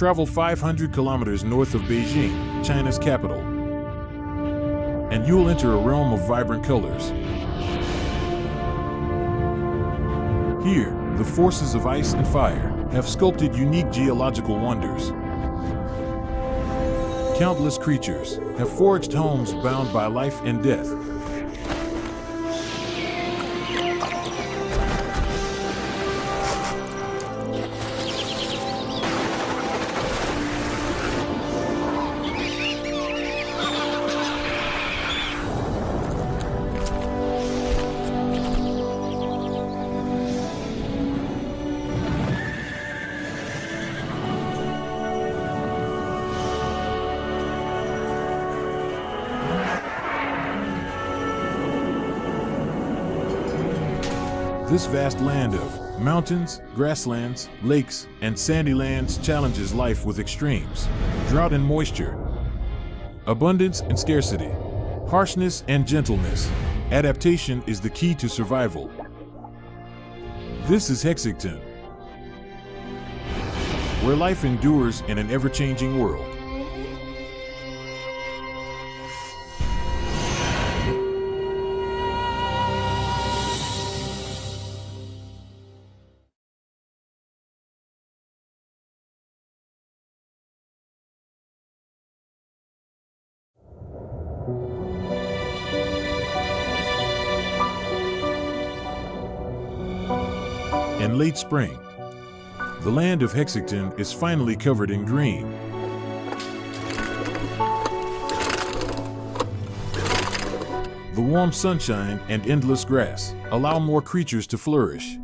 Travel 500 kilometers north of Beijing, China's capital, and you'll enter a realm of vibrant colors. Here, the forces of ice and fire have sculpted unique geological wonders. Countless creatures have forged homes bound by life and death. This vast land of mountains, grasslands, lakes, and sandy lands challenges life with extremes: drought and moisture, abundance and scarcity, harshness and gentleness. Adaptation is the key to survival. This is Hexigten, where life endures in an ever-changing world. In late spring, the land of Hexigten is finally covered in green. The warm sunshine and endless grass allow more creatures to flourish.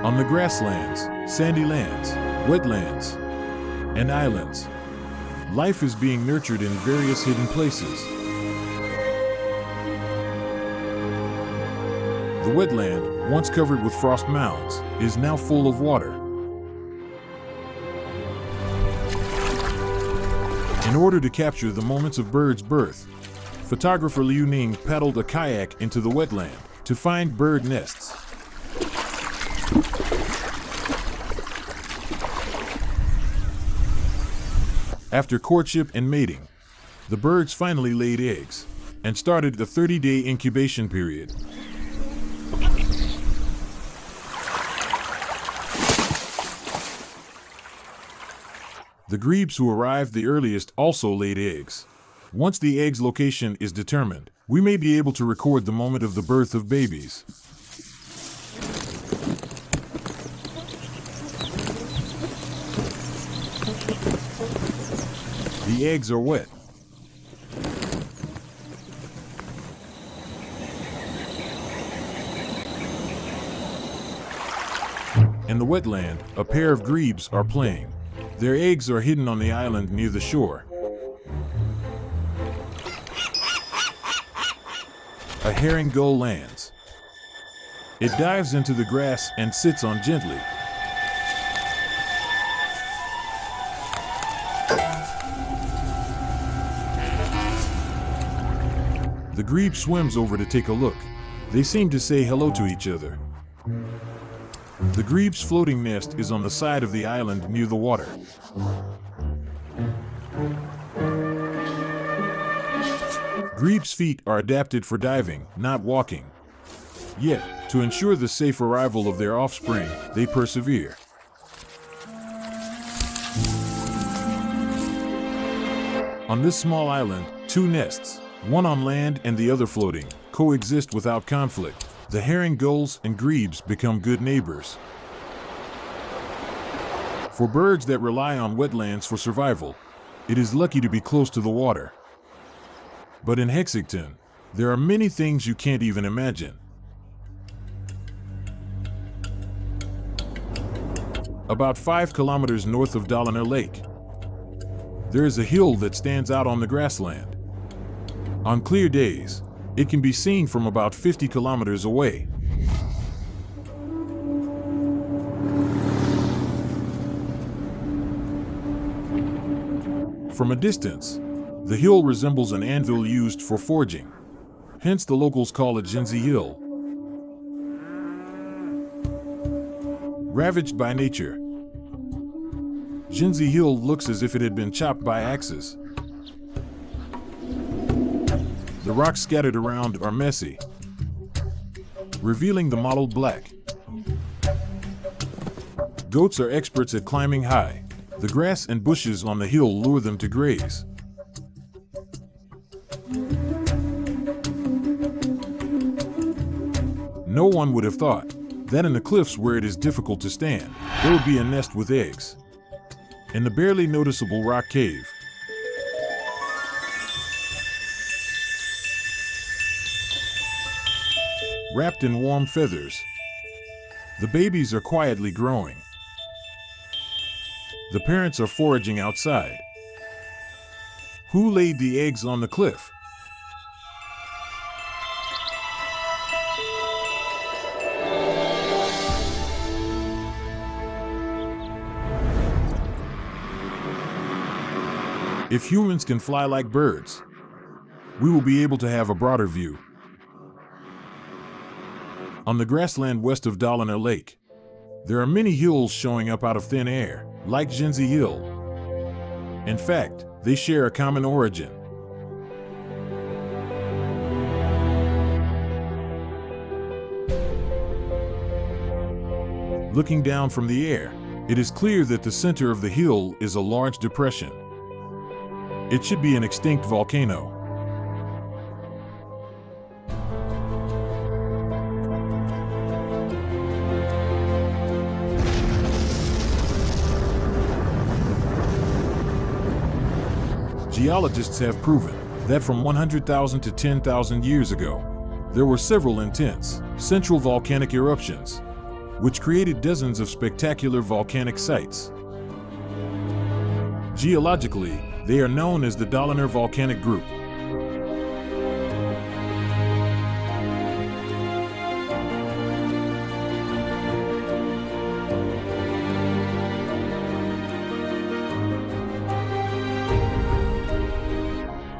On the grasslands, sandy lands, wetlands, and islands, life is being nurtured in various hidden places. The wetland, once covered with frost mounds, is now full of water. In order to capture the moments of birds' birth, photographer Liu Ning paddled a kayak into the wetland to find bird nests. After courtship and mating, the birds finally laid eggs and started the 30-day incubation period. The grebes who arrived the earliest also laid eggs. Once the egg's location is determined, we may be able to record the moment of the birth of babies. The eggs are wet. In the wetland, a pair of grebes are playing. Their eggs are hidden on the island near the shore. A herring gull lands. It dives into the grass and sits on gently. The grebe swims over to take a look. They seem to say hello to each other. The grebe's floating nest is on the side of the island near the water. Grebe's feet are adapted for diving, not walking. Yet, to ensure the safe arrival of their offspring, they persevere. On this small island, two nests, one on land and the other floating, coexist without conflict. The herring gulls and grebes become good neighbors. For birds that rely on wetlands for survival, it is lucky to be close to the water. But in Hexigten, there are many things you can't even imagine. About 5 kilometers north of Dalinor Lake, there is a hill that stands out on the grassland. On clear days, it can be seen from about 50 kilometers away. From a distance, The hill resembles an anvil used for forging. Hence the locals call it Zhenzi Hill. Ravaged by nature, Zhenzi Hill looks as if it had been chopped by axes. The rocks scattered around are messy, revealing the mottled black. Goats are experts at climbing high. The grass and bushes on the hill lure them to graze. No one would have thought that in the cliffs where it is difficult to stand, there would be a nest with eggs. In the barely noticeable rock cave, wrapped in warm feathers, the babies are quietly growing. The parents are foraging outside. Who laid the eggs on the cliff? If humans can fly like birds, we will be able to have a broader view. On the grassland west of Dalinor Lake, there are many hills showing up out of thin air, like Zhenzi Hill. In fact, they share a common origin. Looking down from the air, it is clear that the center of the hill is a large depression. It should be an extinct volcano. Geologists have proven that from 100,000 to 10,000 years ago, there were several intense central volcanic eruptions, which created dozens of spectacular volcanic sites. Geologically, they are known as the Dalinor Volcanic Group.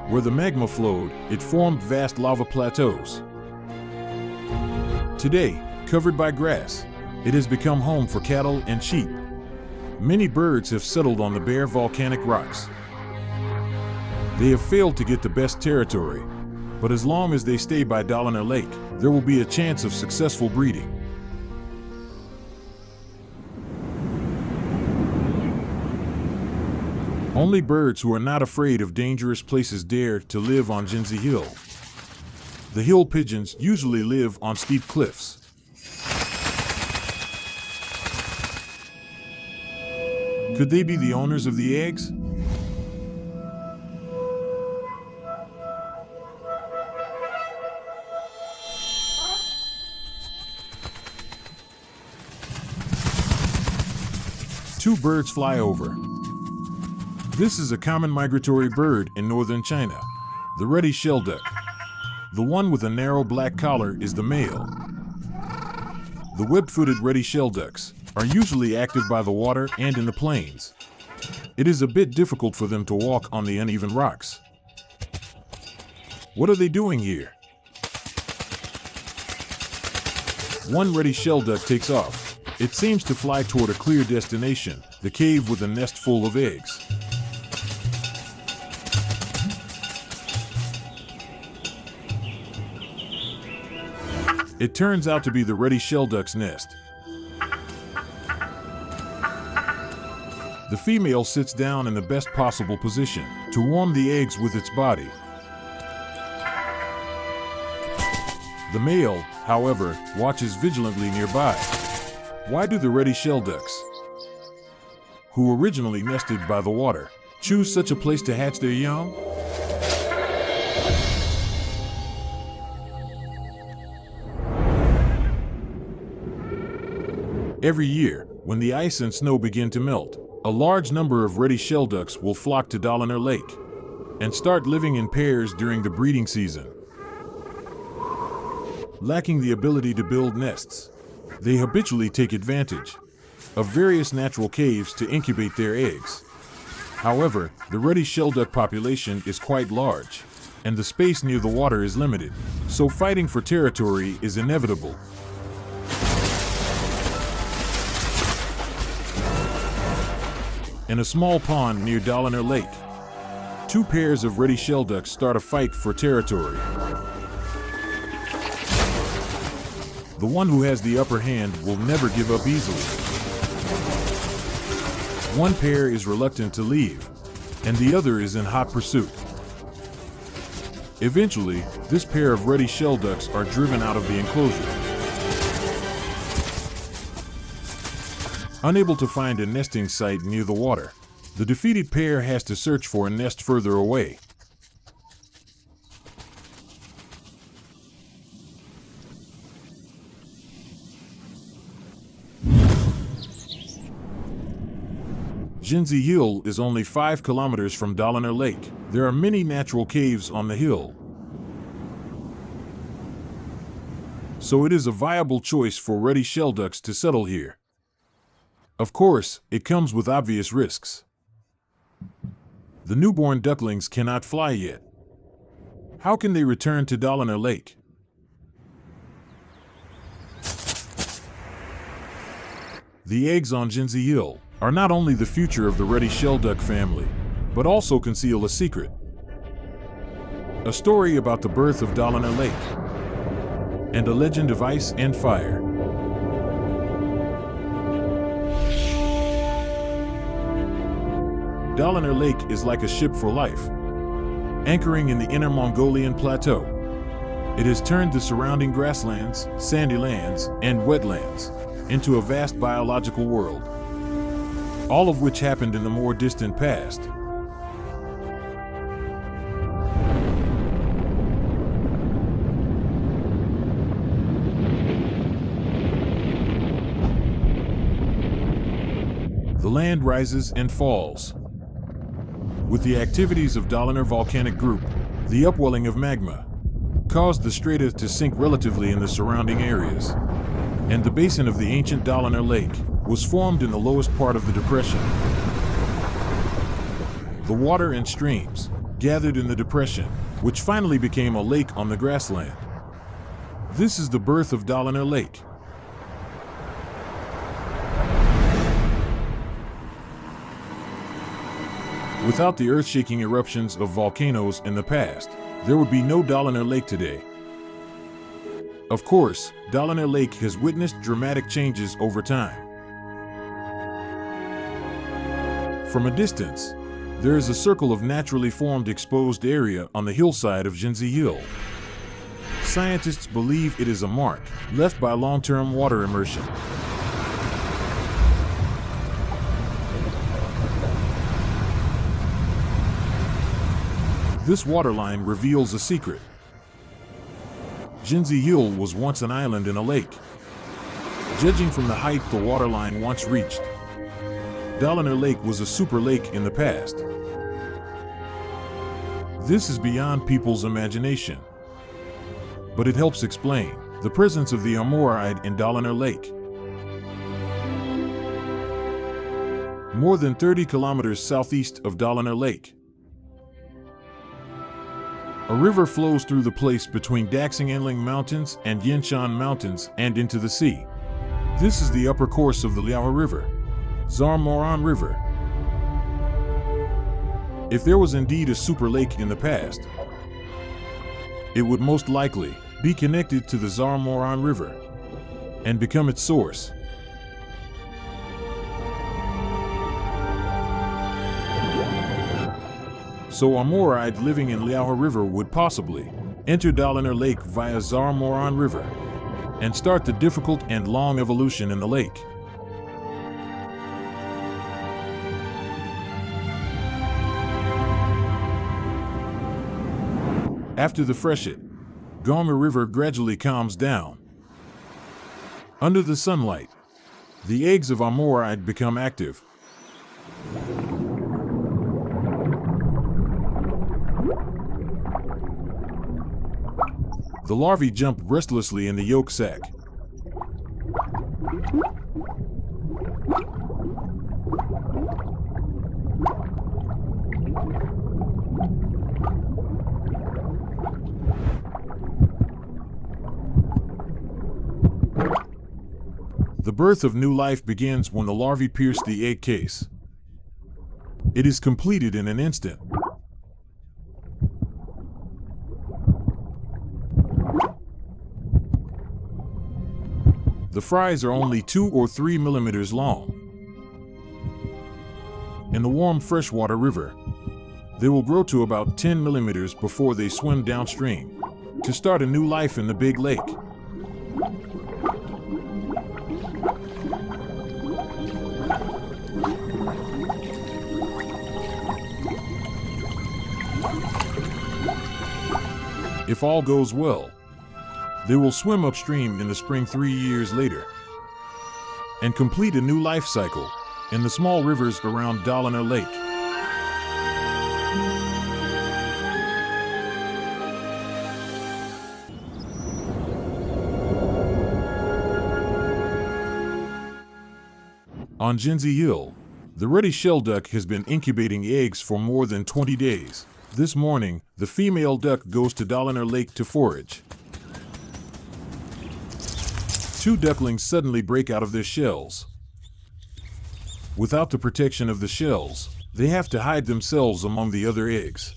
Where the magma flowed, it formed vast lava plateaus. Today, covered by grass, it has become home for cattle and sheep. Many birds have settled on the bare volcanic rocks. They have failed to get the best territory, but as long as they stay by Dalinor Lake, there will be a chance of successful breeding. Only birds who are not afraid of dangerous places dare to live on Zhenzi Hill. The hill pigeons usually live on steep cliffs. Could they be the owners of the eggs? Two birds fly over. This is a common migratory bird in northern China, the Ruddy shelduck. The one with a narrow black collar is the male. The web-footed Ruddy shelducks are usually active by the water and in the plains. It is a bit difficult for them to walk on the uneven rocks. What are they doing here? One Ruddy shelduck takes off. It seems to fly toward a clear destination, the cave with a nest full of eggs. It turns out to be the Ruddy shelduck's nest. The female sits down in the best possible position to warm the eggs with its body. The male, however, watches vigilantly nearby. Why do the Ruddy shelducks, who originally nested by the water, choose such a place to hatch their young? Every year, when the ice and snow begin to melt, a large number of Ruddy shelducks will flock to Dalinor Lake and start living in pairs during the breeding season. Lacking the ability to build nests, they habitually take advantage of various natural caves to incubate their eggs. However, the Ruddy shelduck population is quite large, and the space near the water is limited, so fighting for territory is inevitable. In a small pond near Dalinor Lake, two pairs of Ruddy shelducks start a fight for territory. The one who has the upper hand will never give up easily. One pair is reluctant to leave, and the other is in hot pursuit. Eventually, this pair of Ruddy shelducks are driven out of the enclosure. Unable to find a nesting site near the water, the defeated pair has to search for a nest further away. Zhenzi Hill is only 5 kilometers from Dalinor Lake. There are many natural caves on the hill, so it is a viable choice for Ruddy shelducks to settle here. Of course, it comes with obvious risks. The newborn ducklings cannot fly yet. How can they return to Dalinor Lake? The eggs on Zhenzi Hill are not only the future of the Ruddy shelduck family, but also conceal a secret. A story about the birth of Dalinor Lake, and a legend of ice and fire. Dalinor Lake is like a ship for life, anchoring in the Inner Mongolian plateau. It has turned the surrounding grasslands, sandy lands, and wetlands into a vast biological world, all of which happened in the more distant past. The land rises and falls. With the activities of Dalinor volcanic group, the upwelling of magma caused the strata to sink relatively in the surrounding areas, and the basin of the ancient Dalinor Lake was formed in the lowest part of the depression. The water and streams gathered in the depression, which finally became a lake on the grassland. This is the birth of Dalinor Lake. Without the earth-shaking eruptions of volcanoes in the past, there would be no Dalinor Lake today. Of course, Dalinor Lake has witnessed dramatic changes over time. From a distance, there is a circle of naturally formed exposed area on the hillside of Zhenzi Hill. Scientists believe it is a mark left by long-term water immersion. This waterline reveals a secret. Zhenzi Hill was once an island in a lake. Judging from the height the waterline once reached, Dalinor Lake was a super lake in the past. This is beyond people's imagination, but it helps explain the presence of the Amoride in Dalinor Lake. More than 30 kilometers southeast of Dalinor Lake, a river flows through the place between Daxing'anling Mountains and Yanshan Mountains and into the sea. This is the upper course of the Liao River, Zarmoran River. If there was indeed a super lake in the past, it would most likely be connected to the Zarmoran River and become its source. So Amoride living in Liao River would possibly enter Dalinor Lake via Zarmoran River and start the difficult and long evolution in the lake. After the freshet, Gomer River gradually calms down. Under the sunlight, the eggs of Amoride become active. The larvae jump restlessly in the yolk sac. The birth of new life begins when the larvae pierce the egg case. It is completed in an instant. The fries are only 2 or 3 millimeters long. In the warm freshwater river, they will grow to about 10 millimeters before they swim downstream to start a new life in the big lake. If all goes well, they will swim upstream in the spring 3 years later and complete a new life cycle in the small rivers around Dalinor Lake. On Zhenzi Hill, the Ruddy shelduck has been incubating eggs for more than 20 days. This morning, the female duck goes to Dalinor Lake to forage. 2 ducklings suddenly break out of their shells. Without the protection of the shells, they have to hide themselves among the other eggs.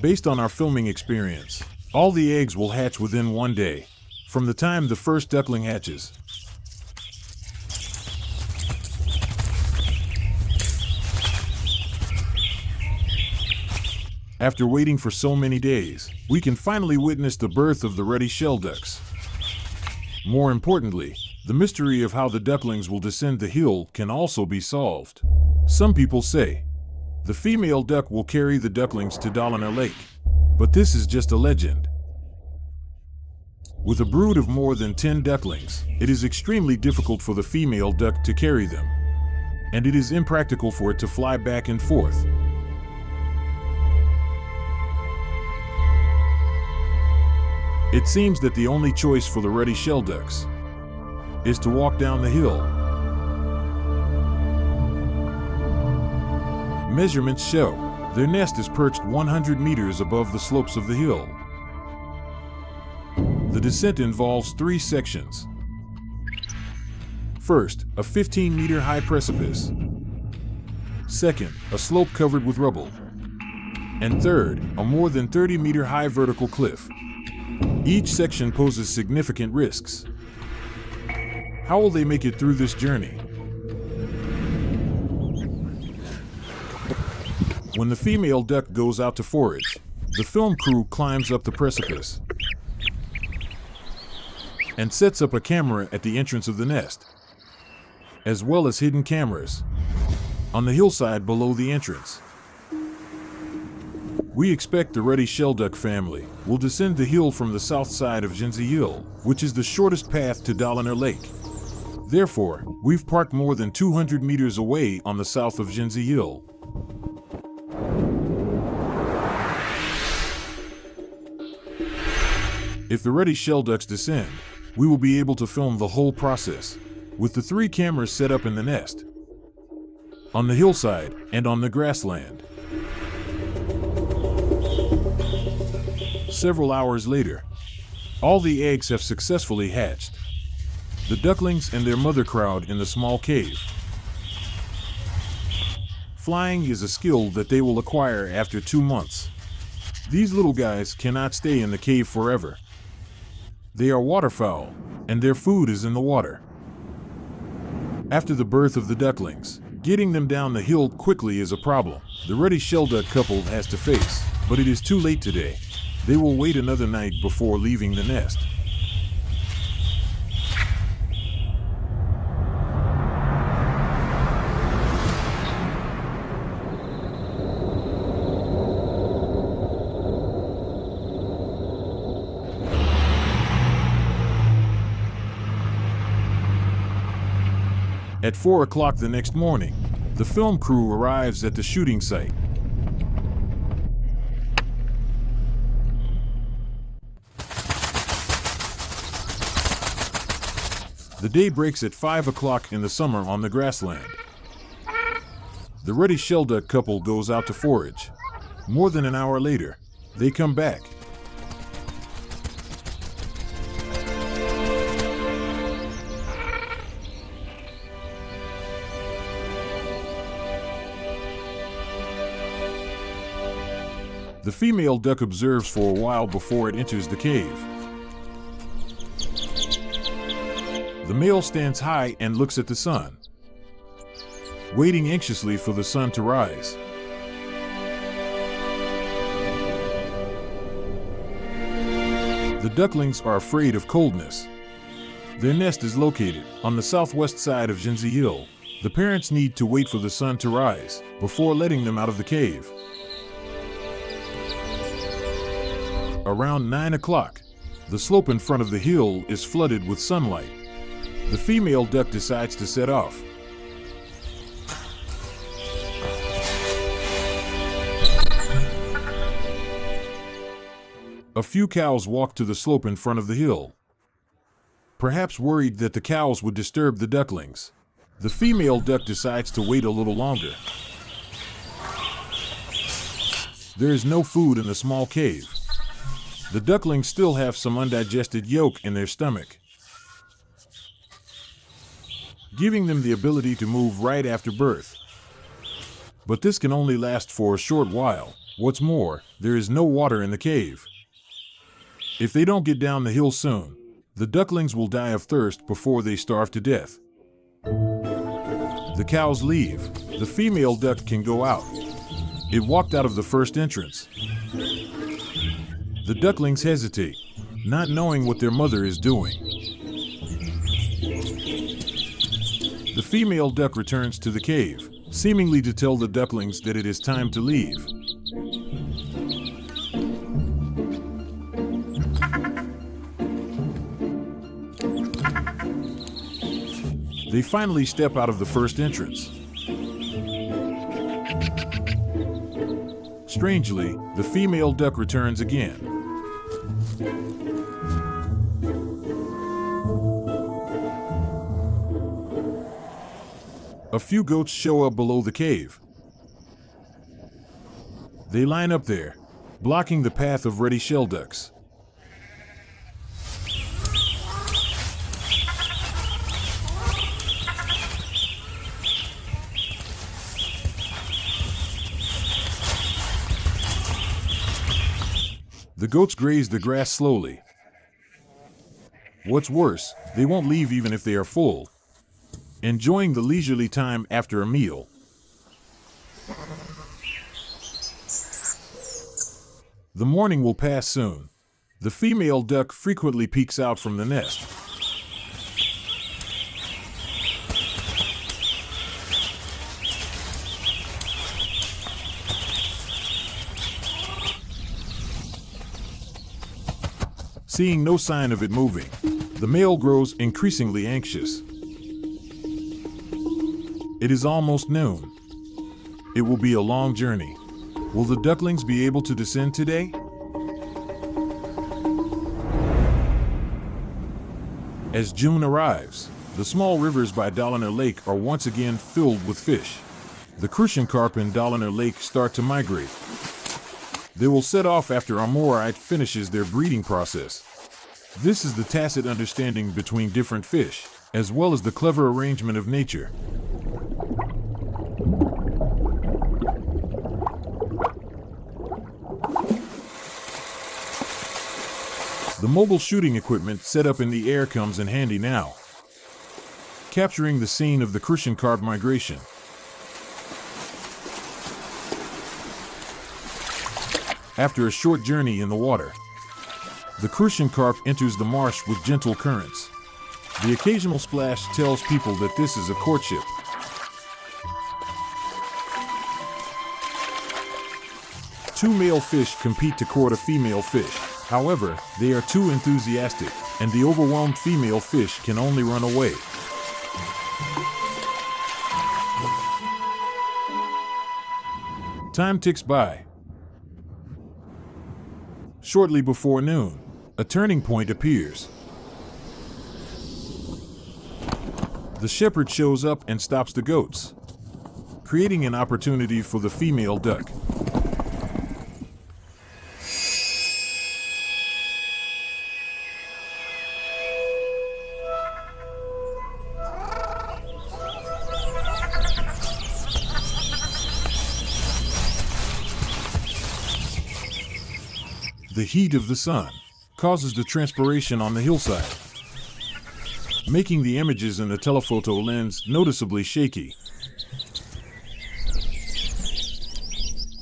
Based on our filming experience, all the eggs will hatch within 1 day, from the time the first duckling hatches. After waiting for so many days, we can finally witness the birth of the Ruddy shelducks. More importantly, the mystery of how the ducklings will descend the hill can also be solved. Some people say the female duck will carry the ducklings to Dalinor Lake, but this is just a legend. With a brood of more than 10 ducklings, it is extremely difficult for the female duck to carry them, and it is impractical for it to fly back and forth. It seems that the only choice for the Ruddy shelducks is to walk down the hill. Measurements show their nest is perched 100 meters above the slopes of the hill. The descent involves 3 sections. First, a 15-meter high precipice. Second, a slope covered with rubble. And third, a more than 30-meter high vertical cliff. Each section poses significant risks. How will they make it through this journey? When the female duck goes out to forage, the film crew climbs up the precipice and sets up a camera at the entrance of the nest, as well as hidden cameras on the hillside below the entrance. We expect the Ruddy shelduck family will descend the hill from the south side of Zhenzi Hill, which is the shortest path to Dalinor Lake. Therefore, we've parked more than 200 meters away on the south of Zhenzi Hill. If the Ruddy shelducks descend, we will be able to film the whole process, with the 3 cameras set up in the nest, on the hillside, and on the grassland. Several hours later, all the eggs have successfully hatched. The ducklings and their mother crowd in the small cave. Flying is a skill that they will acquire after 2 months. These little guys cannot stay in the cave forever. They are waterfowl, and their food is in the water. After the birth of the ducklings, getting them down the hill quickly is a problem the Ruddy shelduck couple has to face, but it is too late today. They will wait another night before leaving the nest. At 4 o'clock the next morning, the film crew arrives at the shooting site. The day breaks at 5 o'clock in the summer on the grassland. The Ruddy shelduck couple goes out to forage. More than an hour later, they come back. The female duck observes for a while before it enters the cave. The male stands high and looks at the sun, waiting anxiously for the sun to rise. The ducklings are afraid of coldness. Their nest is located on the southwest side of Zhenzi Hill. The parents need to wait for the sun to rise before letting them out of the cave. Around 9 o'clock, the slope in front of the hill is flooded with sunlight. The female duck decides to set off. A few cows walk to the slope in front of the hill, perhaps worried that the cows would disturb the ducklings. The female duck decides to wait a little longer. There is no food in the small cave. The ducklings still have some undigested yolk in their stomach, giving them the ability to move right after birth. But this can only last for a short while. What's more, there is no water in the cave. If they don't get down the hill soon, the ducklings will die of thirst before they starve to death. The cows leave. The female duck can go out. It walked out of the first entrance. The ducklings hesitate, not knowing what their mother is doing. The female duck returns to the cave, seemingly to tell the ducklings that it is time to leave. They finally step out of the first entrance. Strangely, the female duck returns again. A few goats show up below the cave. They line up there, blocking the path of Ruddy shelducks. The goats graze the grass slowly. What's worse, they won't leave even if they are full, enjoying the leisurely time after a meal. The morning will pass soon. The female duck frequently peeks out from the nest. Seeing no sign of it moving, the male grows increasingly anxious. It is almost noon. It will be a long journey. Will the ducklings be able to descend today? As June arrives, the small rivers by Dalinor Lake are once again filled with fish. The crucian carp in Dalinor Lake start to migrate. They will set off after Amorite finishes their breeding process. This is the tacit understanding between different fish, as well as the clever arrangement of nature. The mobile shooting equipment set up in the air comes in handy now, capturing the scene of the crucian carp migration. After a short journey in the water, the crucian carp enters the marsh with gentle currents. The occasional splash tells people that this is a courtship. Two male fish compete to court a female fish. However, they are too enthusiastic, and the overwhelmed female fish can only run away. Time ticks by. Shortly before noon, a turning point appears. The shepherd shows up and stops the goats, creating an opportunity for the female duck. The heat of the sun causes the transpiration on the hillside, making the images in the telephoto lens noticeably shaky.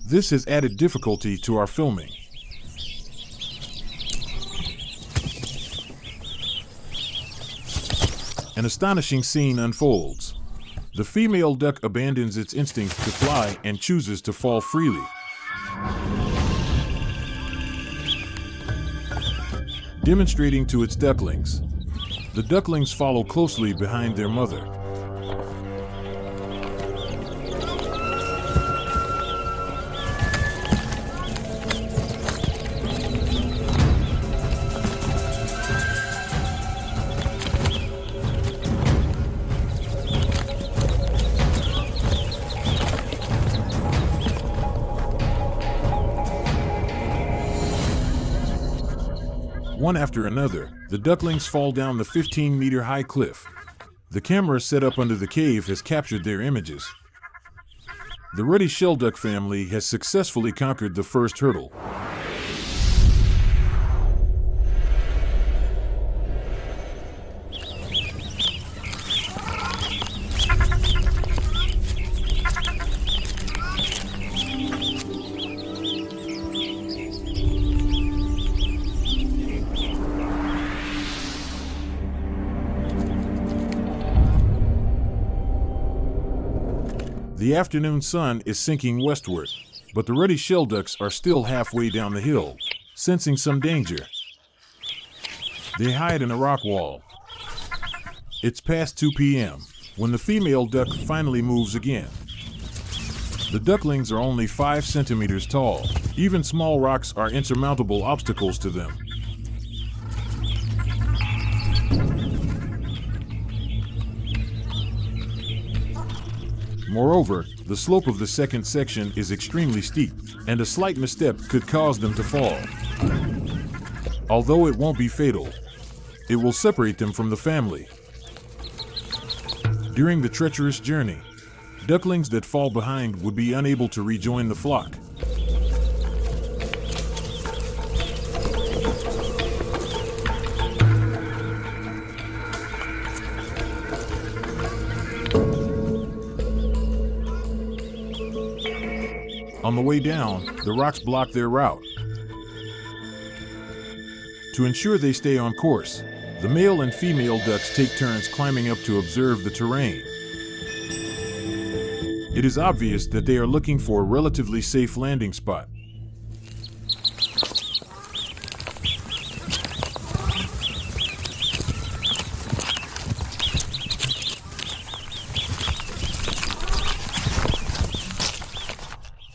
This has added difficulty to our filming. An astonishing scene unfolds. The female duck abandons its instinct to fly and chooses to fall freely. Demonstrating to its ducklings. The ducklings follow closely behind their mother. One after another, the ducklings fall down the 15-meter-high cliff. The camera set up under the cave has captured their images. The Ruddy shelduck family has successfully conquered the first hurdle. The afternoon sun is sinking westward, but the Ruddy shelducks are still halfway down the hill, sensing some danger. They hide in a rock wall. It's past 2 p.m. when the female duck finally moves again. The ducklings are only 5 centimeters tall. Even small rocks are insurmountable obstacles to them. Moreover, the slope of the second section is extremely steep, and a slight misstep could cause them to fall. Although it won't be fatal, it will separate them from the family. During the treacherous journey, ducklings that fall behind would be unable to rejoin the flock. On the way down, the rocks block their route. To ensure they stay on course, the male and female ducks take turns climbing up to observe the terrain. It is obvious that they are looking for a relatively safe landing spot.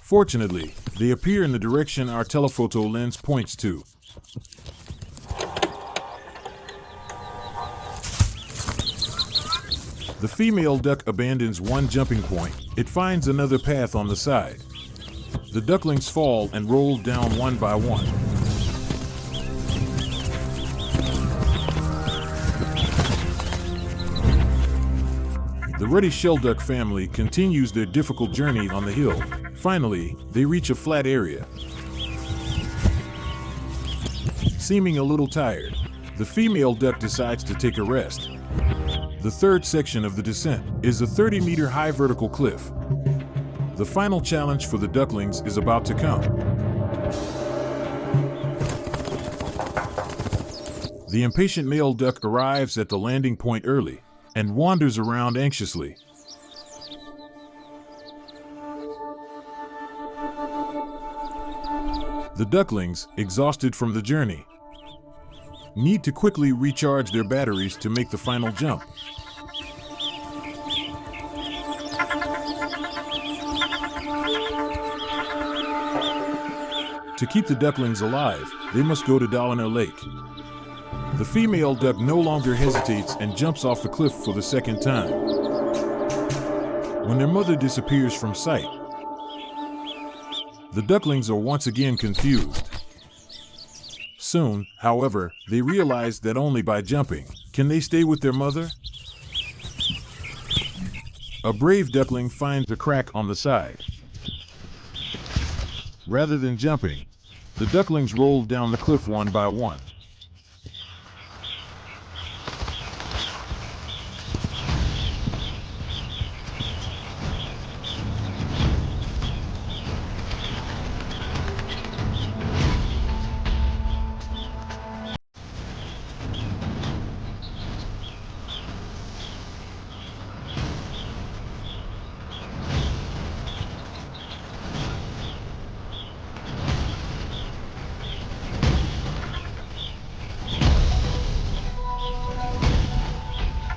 Fortunately, they appear in the direction our telephoto lens points to. The female duck abandons one jumping point. It finds another path on the side. The ducklings fall and roll down one by one. The Ruddy shelduck family continues their difficult journey on the hill. Finally, they reach a flat area. Seeming a little tired, the female duck decides to take a rest. The third section of the descent is a 30-meter high vertical cliff. The final challenge for the ducklings is about to come. The impatient male duck arrives at the landing point early and wanders around anxiously. The ducklings, exhausted from the journey, need to quickly recharge their batteries to make the final jump. To keep the ducklings alive, they must go to Dalinor Lake. The female duck no longer hesitates and jumps off the cliff for the second time. When their mother disappears from sight, the ducklings are once again confused. Soon, however, they realize that only by jumping can they stay with their mother. A brave duckling finds a crack on the side. Rather than jumping, The ducklings rolled down the cliff one by one.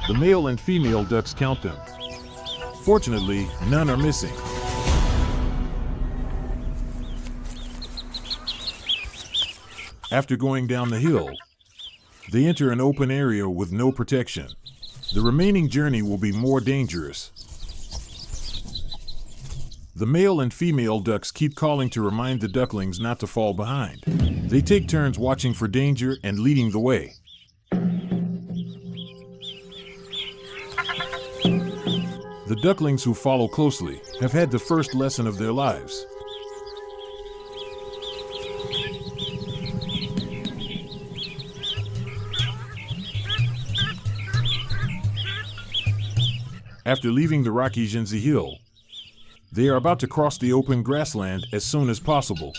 The male and female ducks count them. Fortunately, none are missing. After going down the hill, they enter an open area with no protection. The remaining journey will be more dangerous. The male and female ducks keep calling to remind the ducklings not to fall behind. They take turns watching for danger and leading the way. The ducklings who follow closely have had the first lesson of their lives. After leaving the rocky Zhenzi Hill, they are about to cross the open grassland as soon as possible.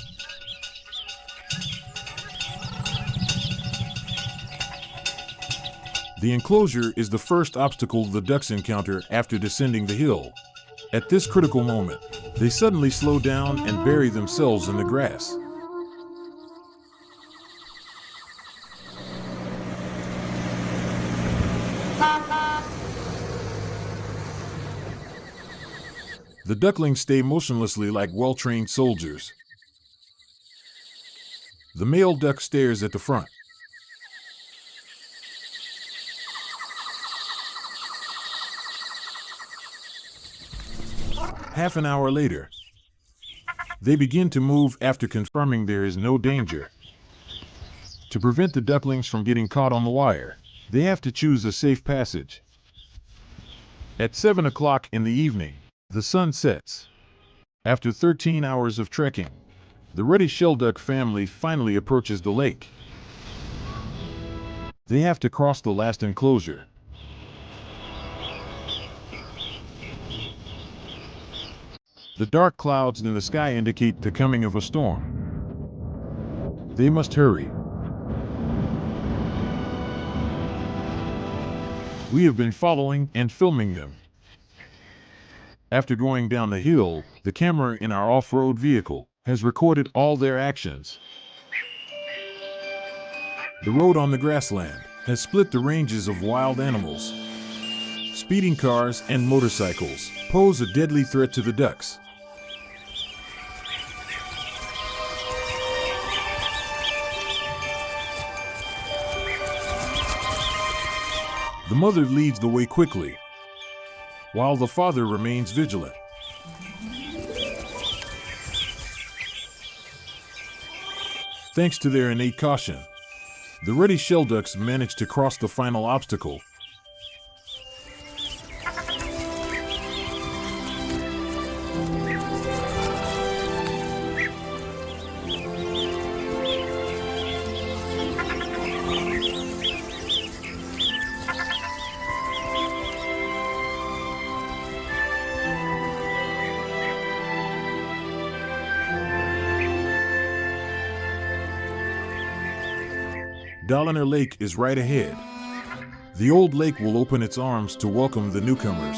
The enclosure is the first obstacle the ducks encounter after descending the hill. At this critical moment, they suddenly slow down and bury themselves in the grass. The ducklings stay motionlessly like well-trained soldiers. The male duck stares at the front. Half an hour later, they begin to move after confirming there is no danger. To prevent the ducklings from getting caught on the wire, they have to choose a safe passage. At 7 o'clock in the evening, the sun sets. After 13 hours of trekking, the Ruddy shelduck family finally approaches the lake. They have to cross the last enclosure. The dark clouds in the sky indicate the coming of a storm. They must hurry. We have been following and filming them. After going down the hill, the camera in our off-road vehicle has recorded all their actions. The road on the grassland has split the ranges of wild animals. Speeding cars and motorcycles pose a deadly threat to the ducks. The mother leads the way quickly, while the father remains vigilant. Thanks to their innate caution, the Ruddy shelducks manage to cross the final obstacle. Dalinor Lake is right ahead. The old lake will open its arms to welcome the newcomers.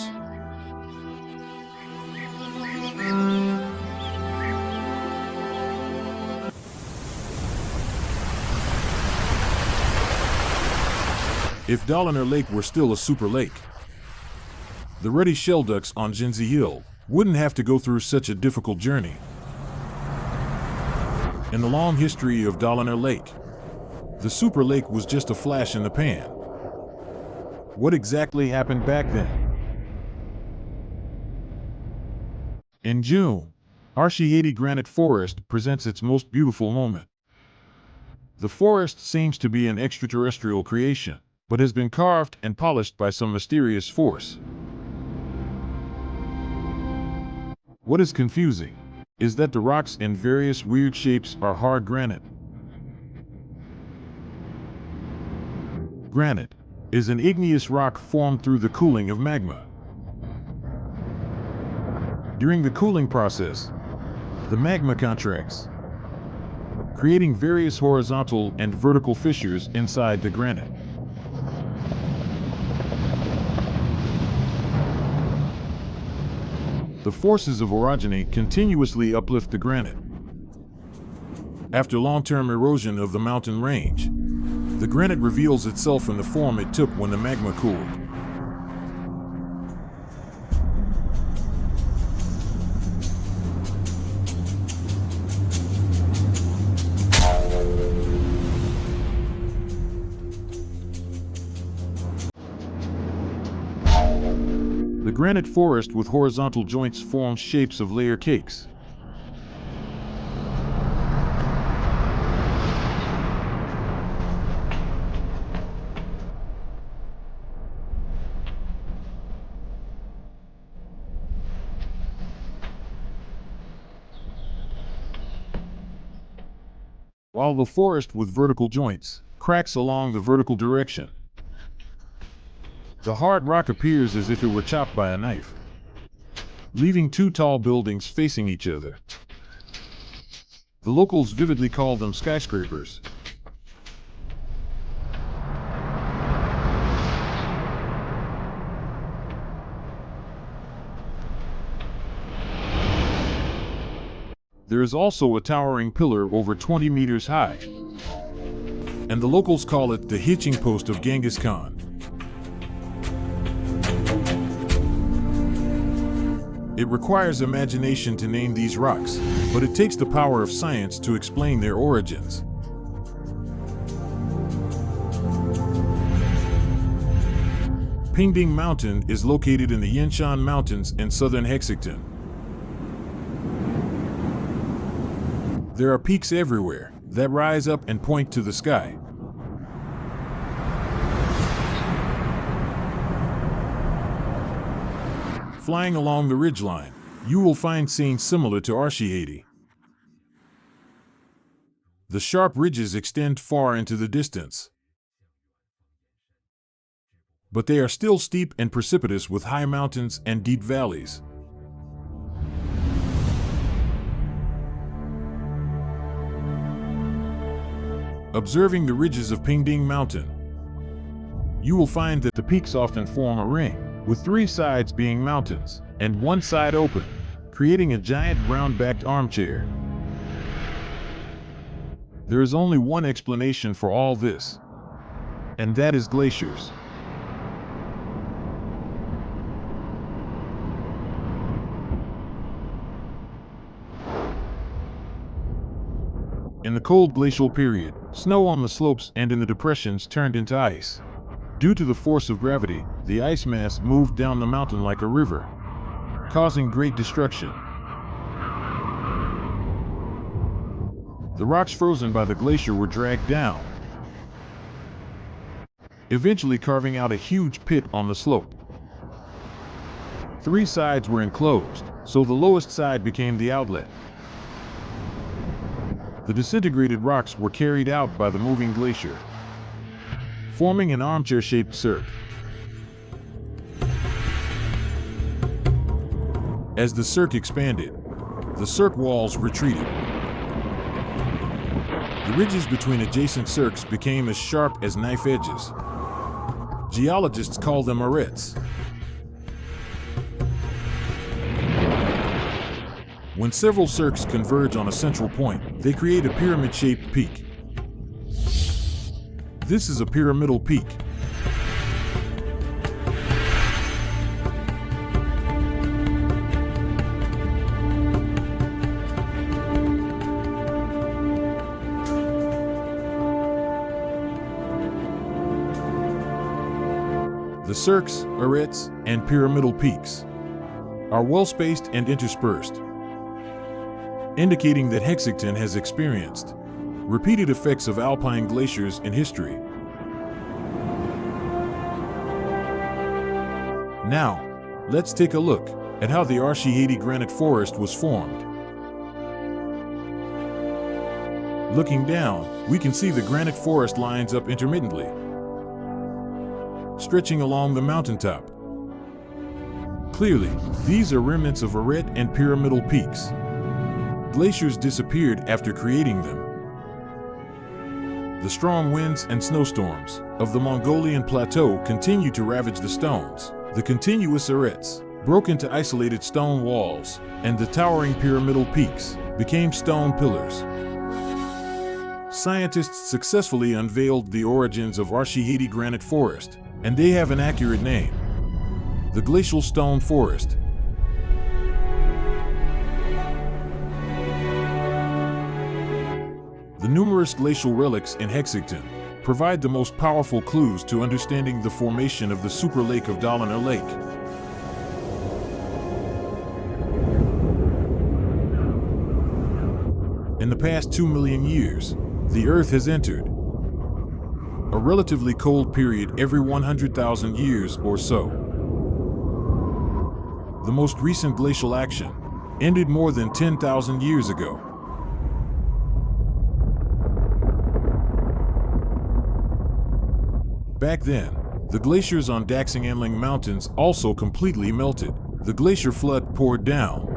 If Dalinor Lake were still a super lake, the Ruddy shelducks on Zhenzi Hill wouldn't have to go through such a difficult journey. In the long history of Dalinor Lake, the super lake was just a flash in the pan. What exactly happened back then? In June, Hexigten Granite Forest presents its most beautiful moment. The forest seems to be an extraterrestrial creation, but has been carved and polished by some mysterious force. What is confusing is that the rocks in various weird shapes are hard granite. Granite is an igneous rock formed through the cooling of magma. During the cooling process, the magma contracts, creating various horizontal and vertical fissures inside the granite. The forces of orogeny continuously uplift the granite. After long-term erosion of the mountain range, the granite reveals itself in the form it took when the magma cooled. The granite forest with horizontal joints forms shapes of layer cakes. While the forest with vertical joints cracks along the vertical direction. The hard rock appears as if it were chopped by a knife, leaving two tall buildings facing each other. The locals vividly call them skyscrapers. There is also a towering pillar over 20 meters high, and the locals call it the hitching post of Genghis Khan. It requires imagination to name these rocks, but it takes the power of science to explain their origins. Pingding Mountain is located in the Yinshan Mountains in southern Hexigten. There are peaks everywhere that rise up and point to the sky. Flying along the ridgeline, you will find scenes similar to Hexigten. The sharp ridges extend far into the distance, but they are still steep and precipitous with high mountains and deep valleys. Observing the ridges of Pingding Mountain, you will find that the peaks often form a ring, with three sides being mountains and one side open, creating a giant round-backed armchair. There is only one explanation for all this, and that is glaciers. In the cold glacial period, snow on the slopes and in the depressions turned into ice. Due to the force of gravity, the ice mass moved down the mountain like a river, causing great destruction. The rocks frozen by the glacier were dragged down, eventually carving out a huge pit on the slope. Three sides were enclosed, so the lowest side became the outlet. The disintegrated rocks were carried out by the moving glacier, forming an armchair-shaped cirque. As the cirque expanded, the cirque walls retreated. The ridges between adjacent cirques became as sharp as knife edges. Geologists call them arêtes. When several cirques converge on a central point, they create a pyramid-shaped peak. This is a pyramidal peak. The cirques, arêtes, and pyramidal peaks are well-spaced and interspersed, indicating that Hexigten has experienced repeated effects of alpine glaciers in history. Now, let's take a look at how the Hexigten granite forest was formed. Looking down, we can see the granite forest lines up intermittently, stretching along the mountaintop. Clearly, these are remnants of arete and pyramidal peaks. Glaciers disappeared after creating them. The strong winds and snowstorms of the Mongolian plateau continue to ravage the stones. The continuous aretes broke into isolated stone walls, and the towering pyramidal peaks became stone pillars. Scientists successfully unveiled the origins of Hexigten granite forest, and they have an accurate name: the glacial stone forest. The numerous glacial relics in Hexigten provide the most powerful clues to understanding the formation of the super lake of Dalinor Lake. In the past 2 million years, the Earth has entered a relatively cold period every 100,000 years or so. The most recent glacial action ended more than 10,000 years ago. Back then, the glaciers on Daxing'anling Mountains also completely melted. The glacier flood poured down.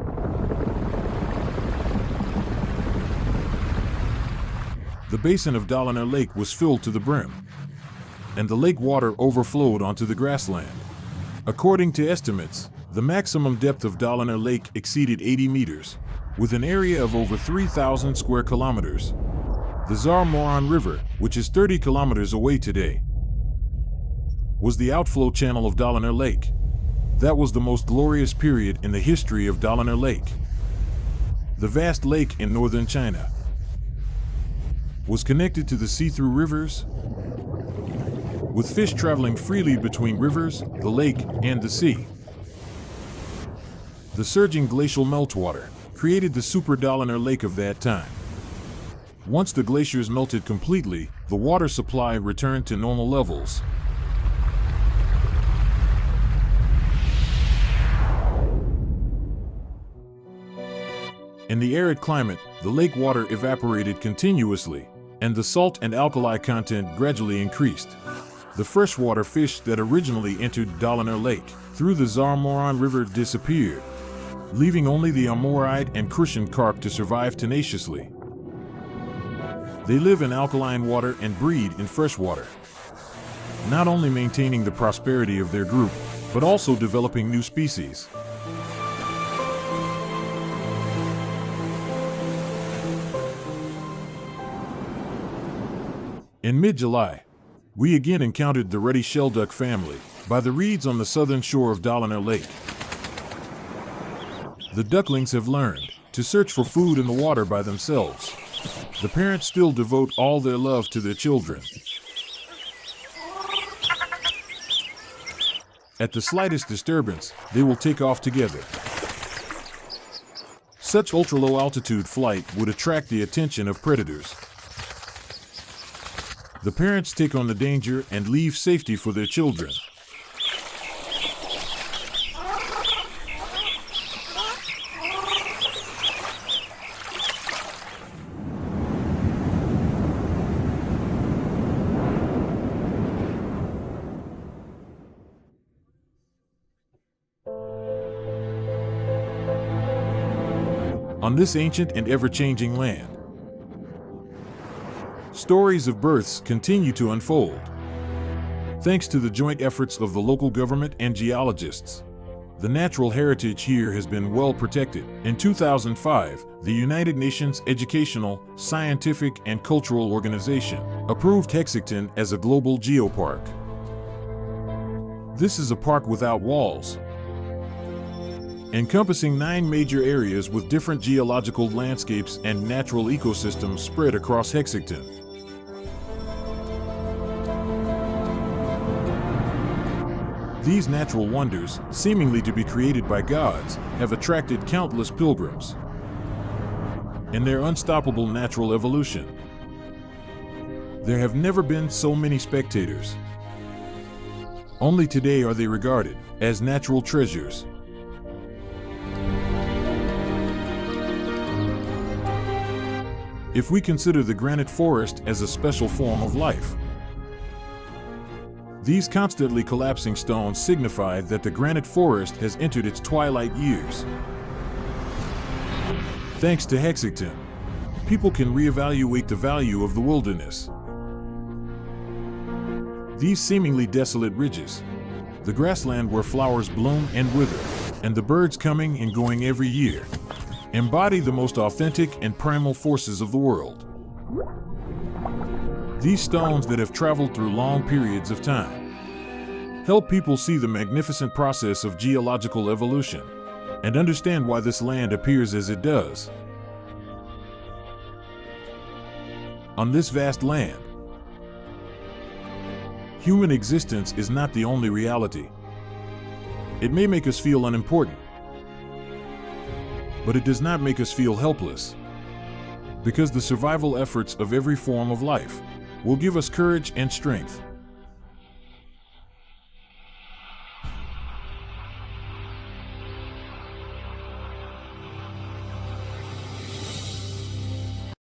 The basin of Dalinor Lake was filled to the brim, and the lake water overflowed onto the grassland. According to estimates, the maximum depth of Dalinor Lake exceeded 80 meters, with an area of over 3,000 square kilometers. The Zhenzi River, which is 30 kilometers away today, was the outflow channel of Dalinor Lake. That was the most glorious period in the history of Dalinor Lake. The vast lake in northern China was connected to the see-through rivers, with fish traveling freely between rivers, the lake, and the sea. The surging glacial meltwater created the super Dalinor Lake of that time. Once the glaciers melted completely, the water supply returned to normal levels. In the arid climate, the lake water evaporated continuously, and the salt and alkali content gradually increased. The freshwater fish that originally entered Dalinor Lake through the Zhenzi River disappeared, leaving only the amuride and crucian carp to survive tenaciously. They live in alkaline water and breed in freshwater, not only maintaining the prosperity of their group, but also developing new species. In mid-July, we again encountered the Ruddy shelduck family by the reeds on the southern shore of Dalinor Lake. The ducklings have learned to search for food in the water by themselves. The parents still devote all their love to their children. At the slightest disturbance, they will take off together. Such ultra-low altitude flight would attract the attention of predators. The parents take on the danger and leave safety for their children. On this ancient and ever-changing land, stories of births continue to unfold. Thanks to the joint efforts of the local government and geologists, the natural heritage here has been well protected. In 2005, the United Nations Educational, Scientific, and Cultural Organization approved Hexigten as a global geopark. This is a park without walls, encompassing 9 major areas with different geological landscapes and natural ecosystems spread across Hexigten. These natural wonders, seemingly to be created by gods, have attracted countless pilgrims. In their unstoppable natural evolution, there have never been so many spectators. Only today are they regarded as natural treasures. if we consider the granite forest as a special form of life. These constantly collapsing stones signify that the granite forest has entered its twilight years. Thanks to Hexigten, people can reevaluate the value of the wilderness. These seemingly desolate ridges, the grassland where flowers bloom and wither, and the birds coming and going every year, embody the most authentic and primal forces of the world. These stones that have traveled through long periods of time help people see the magnificent process of geological evolution and understand why this land appears as it does. On this vast land, human existence is not the only reality. It may make us feel unimportant, but it does not make us feel helpless, because the survival efforts of every form of life will give us courage and strength.